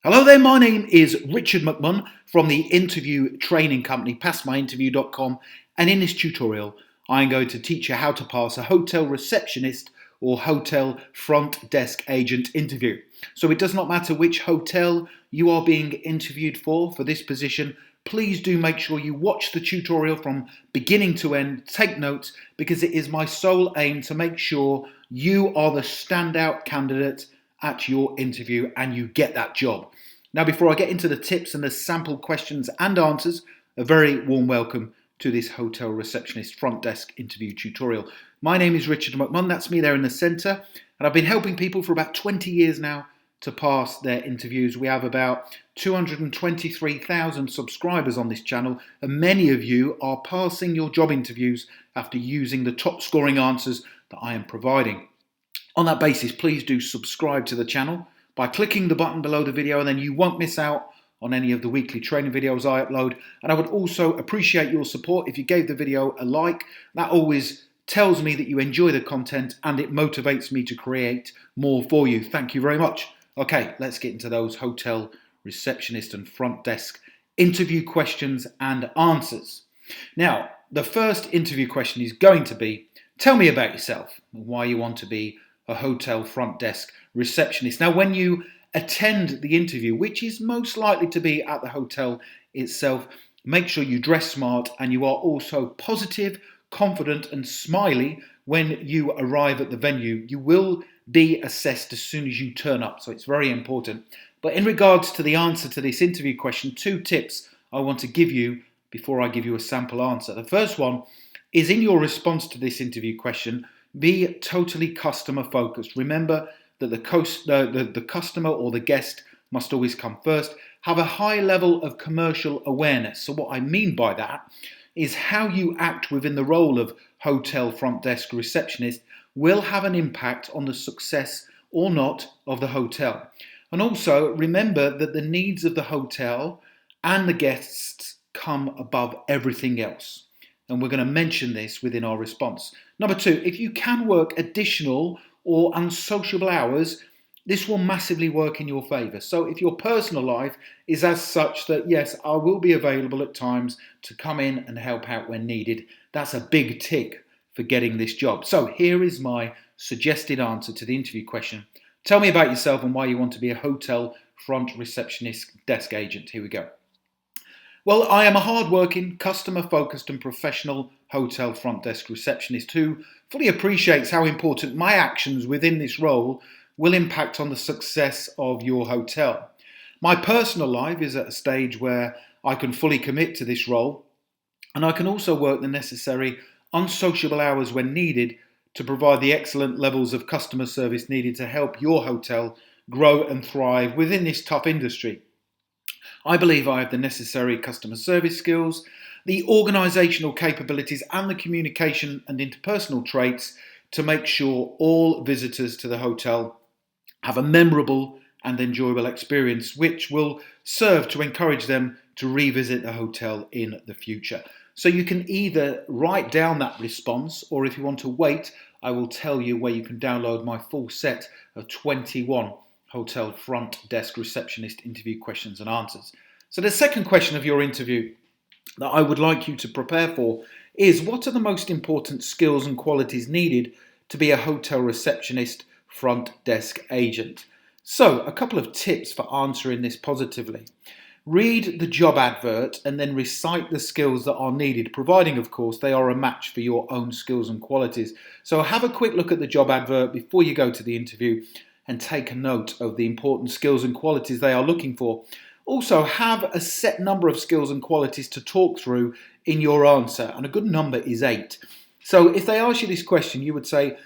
Hello there, my name is Richard McMunn from the interview training company passmyinterview.com, and in this tutorial I'm going to teach you how to pass a hotel receptionist or hotel front desk agent interview. So it does not matter which hotel you are being interviewed for this position. Please do make sure you watch the tutorial from beginning to end, take notes, because it is my sole aim to make sure you are the standout candidate at your interview and you get that job. Now, before I get into the tips and the sample questions and answers, a very warm welcome to this hotel receptionist front desk interview tutorial. My name is Richard McMunn, that's me there in the centre, and I've been helping people for about 20 years now to pass their interviews. We have about 223,000 subscribers on this channel, and many of you are passing your job interviews after using the top scoring answers that I am providing. On that basis, please do subscribe to the channel by clicking the button below the video, and then you won't miss out on any of the weekly training videos I upload. And I would also appreciate your support if you gave the video a like. That always tells me that you enjoy the content and it motivates me to create more for you. Thank you very much. Okay, let's get into those hotel receptionist and front desk interview questions and answers. Now, the first interview question is going to be, tell me about yourself and why you want to be a hotel front desk receptionist. Now, when you attend the interview, which is most likely to be at the hotel itself, make sure you dress smart and you are also positive, confident and smiley when you arrive at the venue. You will be assessed as soon as you turn up, so it's very important. But in regards to the answer to this interview question, 2 tips I want to give you before I give you a sample answer. The first one is, in your response to this interview question, be totally customer focused. Remember that the customer or the guest must always come first. Have a high level of commercial awareness. So what I mean by that is how you act within the role of hotel front desk receptionist will have an impact on the success or not of the hotel. And also remember that the needs of the hotel and the guests come above everything else. And we're going to mention this within our response. Number 2, if you can work additional or unsociable hours, this will massively work in your favour. So if your personal life is as such that, yes, I will be available at times to come in and help out when needed, that's a big tick for getting this job. So here is my suggested answer to the interview question. Tell me about yourself and why you want to be a hotel front receptionist desk agent. Here we go. Well, I am a hard-working, customer-focused and professional hotel front desk receptionist who fully appreciates how important my actions within this role will impact on the success of your hotel. My personal life is at a stage where I can fully commit to this role, and I can also work the necessary unsociable hours when needed to provide the excellent levels of customer service needed to help your hotel grow and thrive within this tough industry. I believe I have the necessary customer service skills, the organisational capabilities and the communication and interpersonal traits to make sure all visitors to the hotel have a memorable and enjoyable experience, which will serve to encourage them to revisit the hotel in the future. So you can either write down that response, or if you want to wait, I will tell you where you can download my full set of 21 hotel front desk receptionist interview questions and answers. So the second question of your interview that I would like you to prepare for is, what are the most important skills and qualities needed to be a hotel receptionist front desk agent? So a couple of tips for answering this positively. Read the job advert and then recite the skills that are needed, providing of course they are a match for your own skills and qualities. So have a quick look at the job advert before you go to the interview and take a note of the important skills and qualities they are looking for. Also, have a set number of skills and qualities to talk through in your answer, and a good number is 8. So if they ask you this question, you would say,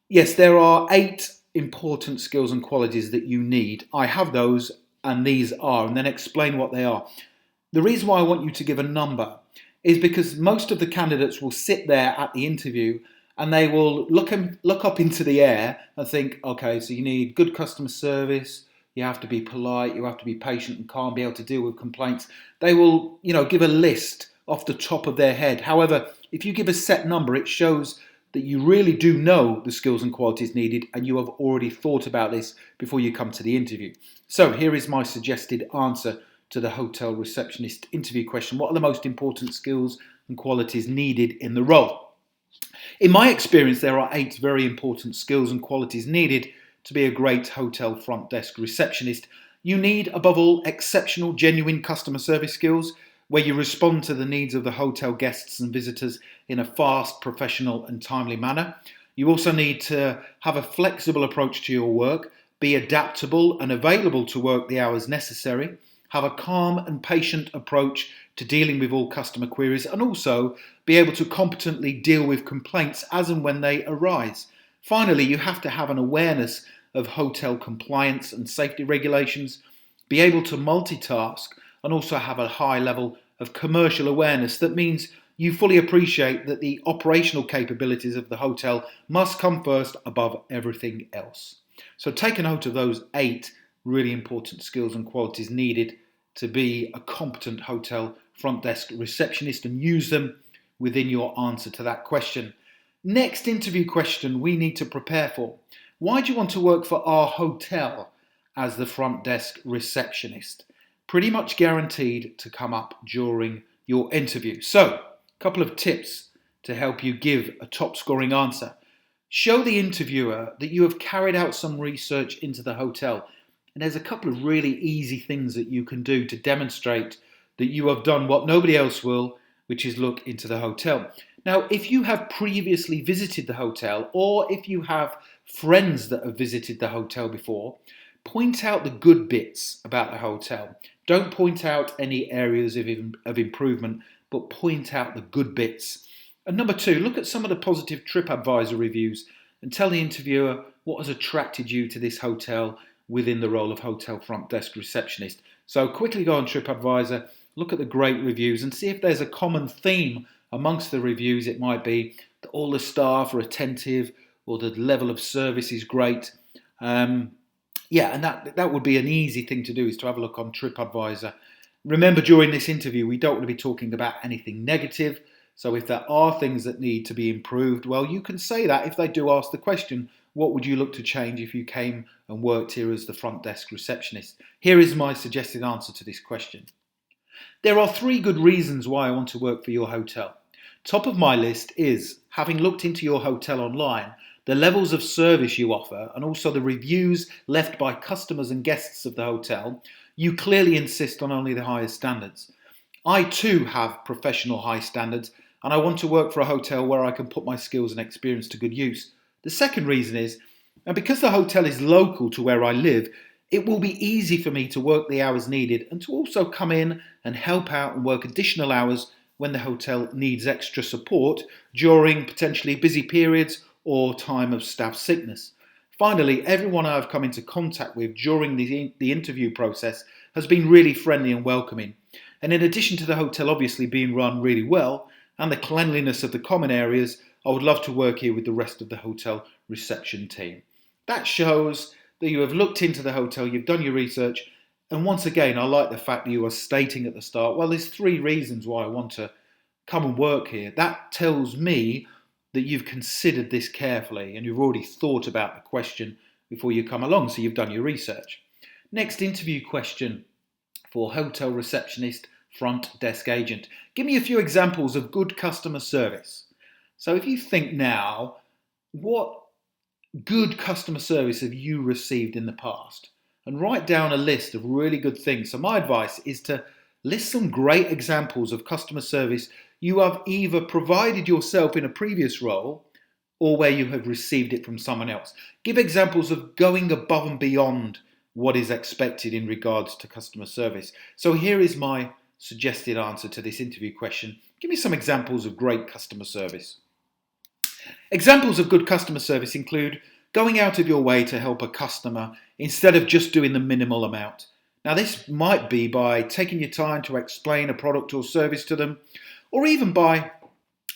yes, there are 8 important skills and qualities that you need. I have those, and these are, and then explain what they are. The reason why I want you to give a number is because most of the candidates will sit there at the interview and they will look up into the air and think, okay, so you need good customer service, you have to be polite, you have to be patient and calm, be able to deal with complaints. They will, give a list off the top of their head. However, if you give a set number, it shows that you really do know the skills and qualities needed and you have already thought about this before you come to the interview. So here is my suggested answer to the hotel receptionist interview question. What are the most important skills and qualities needed in the role? In my experience, there are 8 very important skills and qualities needed to be a great hotel front desk receptionist. You need, above all, exceptional, genuine customer service skills, where you respond to the needs of the hotel guests and visitors in a fast, professional and timely manner. You also need to have a flexible approach to your work, be adaptable and available to work the hours necessary, have a calm and patient approach to dealing with all customer queries, and also be able to competently deal with complaints as and when they arise. Finally, you have to have an awareness of hotel compliance and safety regulations, be able to multitask, and also have a high level of commercial awareness. That means you fully appreciate that the operational capabilities of the hotel must come first above everything else. So take a note of those 8 really important skills and qualities needed to be a competent hotel front desk receptionist and use them within your answer to that question. Next interview question we need to prepare for. Why do you want to work for our hotel as the front desk receptionist? Pretty much guaranteed to come up during your interview. So, a couple of tips to help you give a top scoring answer. Show the interviewer that you have carried out some research into the hotel. And there's a couple of really easy things that you can do to demonstrate that you have done what nobody else will, which is look into the hotel. Now, if you have previously visited the hotel, or if you have friends that have visited the hotel before, point out the good bits about the hotel. Don't point out any areas of improvement, but point out the good bits. And number 2, look at some of the positive TripAdvisor reviews and tell the interviewer what has attracted you to this hotel within the role of hotel front desk receptionist. So quickly go on TripAdvisor, look at the great reviews and see if there's a common theme amongst the reviews. It might be that all the staff are attentive or the level of service is great. And that would be an easy thing to do, is to have a look on TripAdvisor. Remember, during this interview, we don't want to be talking about anything negative. So if there are things that need to be improved, well, you can say that if they do ask the question, what would you look to change if you came and worked here as the front desk receptionist? Here is my suggested answer to this question. There are 3 good reasons why I want to work for your hotel. Top of my list is, having looked into your hotel online, the levels of service you offer, and also the reviews left by customers and guests of the hotel, you clearly insist on only the highest standards. I too have professional high standards, and I want to work for a hotel where I can put my skills and experience to good use. The second reason is, and because the hotel is local to where I live, it will be easy for me to work the hours needed and to also come in and help out and work additional hours when the hotel needs extra support during potentially busy periods or time of staff sickness. Finally, everyone I've come into contact with during the interview process has been really friendly and welcoming. And in addition to the hotel obviously being run really well and the cleanliness of the common areas, I would love to work here with the rest of the hotel reception team. That shows that you have looked into the hotel, you've done your research, and once again, I like the fact that you are stating at the start, well, there's 3 reasons why I want to come and work here. That tells me that you've considered this carefully and you've already thought about the question before you come along, so you've done your research. Next interview question for hotel receptionist, front desk agent. Give me a few examples of good customer service. So if you think now, what good customer service have you received in the past? And write down a list of really good things. So my advice is to list some great examples of customer service you have either provided yourself in a previous role or where you have received it from someone else. Give examples of going above and beyond what is expected in regards to customer service. So here is my suggested answer to this interview question. Give me some examples of great customer service. Examples of good customer service include going out of your way to help a customer instead of just doing the minimal amount. Now, this might be by taking your time to explain a product or service to them, or even by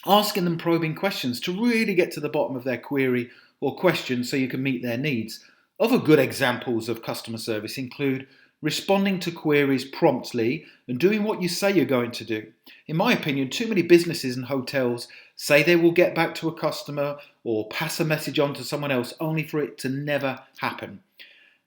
asking them probing questions to really get to the bottom of their query or question so you can meet their needs. Other good examples of customer service include responding to queries promptly and doing what you say you're going to do. In my opinion, too many businesses and hotels say they will get back to a customer or pass a message on to someone else, only for it to never happen.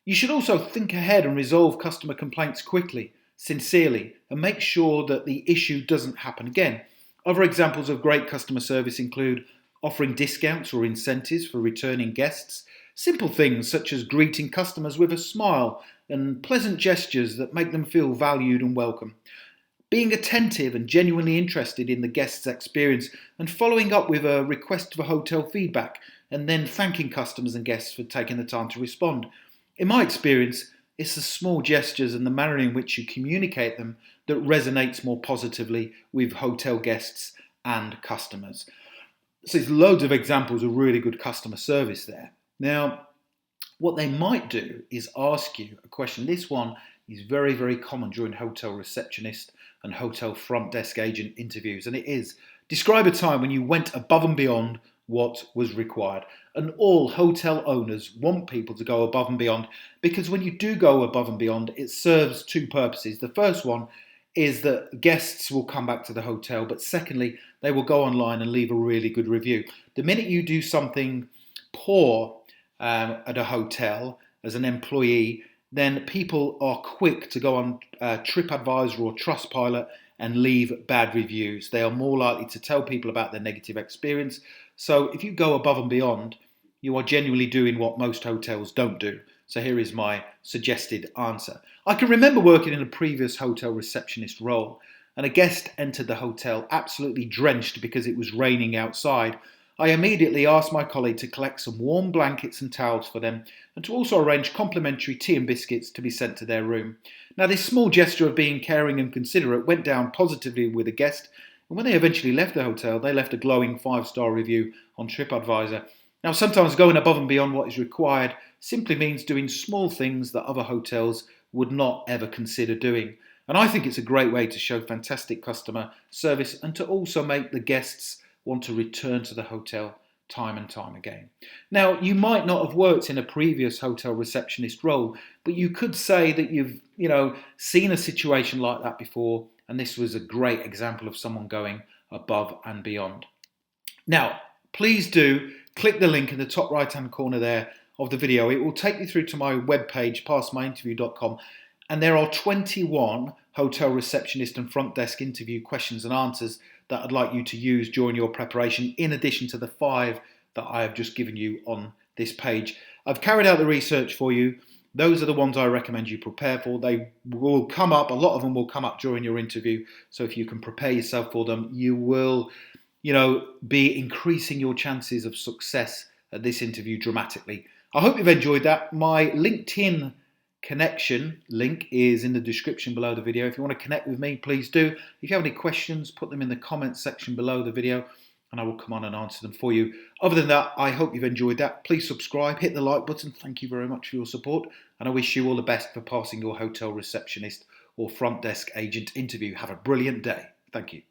You should also think ahead and resolve customer complaints quickly, sincerely, and make sure that the issue doesn't happen again. Other examples of great customer service include offering discounts or incentives for returning guests, simple things such as greeting customers with a smile and pleasant gestures that make them feel valued and welcome, being attentive and genuinely interested in the guest's experience, and following up with a request for hotel feedback, and then thanking customers and guests for taking the time to respond. In my experience, it's the small gestures and the manner in which you communicate them that resonates more positively with hotel guests and customers. So there's loads of examples of really good customer service there. Now, what they might do is ask you a question. This one is very, very common during hotel receptionist and hotel front desk agent interviews, and it is, describe a time when you went above and beyond what was required. And all hotel owners want people to go above and beyond, because when you do go above and beyond, it serves two purposes. The first one is that guests will come back to the hotel, but secondly, they will go online and leave a really good review. The minute you do something poor at a hotel as an employee, then people are quick to go on TripAdvisor or Trustpilot and leave bad reviews. They are more likely to tell people about their negative experience. So if you go above and beyond, you are genuinely doing what most hotels don't do. So here is my suggested answer. I can remember working in a previous hotel receptionist role, and a guest entered the hotel absolutely drenched because it was raining outside. I immediately asked my colleague to collect some warm blankets and towels for them, and to also arrange complimentary tea and biscuits to be sent to their room. Now, this small gesture of being caring and considerate went down positively with the guest, and when they eventually left the hotel, they left a glowing 5-star review on TripAdvisor. Now, sometimes going above and beyond what is required simply means doing small things that other hotels would not ever consider doing. And I think it's a great way to show fantastic customer service and to also make the guests want to return to the hotel time and time again. Now, you might not have worked in a previous hotel receptionist role, but you could say that you've, seen a situation like that before, and this was a great example of someone going above and beyond. Now, please do click the link in the top right-hand corner there of the video. It will take you through to my webpage, passmyinterview.com, and there are 21 hotel receptionist and front desk interview questions and answers that I'd like you to use during your preparation, in addition to the 5 that I have just given you on this page. I've carried out the research for you. Those are the ones I recommend you prepare for. They will come up, a lot of them will come up during your interview. So if you can prepare yourself for them, you will, be increasing your chances of success at this interview dramatically. I hope you've enjoyed that. My LinkedIn connection link is in the description below the video. If you want to connect with me, please do. If you have any questions, put them in the comments section below the video and I will come on and answer them for you. Other than that, I hope you've enjoyed that. Please subscribe, hit the like button. Thank you very much for your support, and I wish you all the best for passing your hotel receptionist or front desk agent interview. Have a brilliant day. Thank you.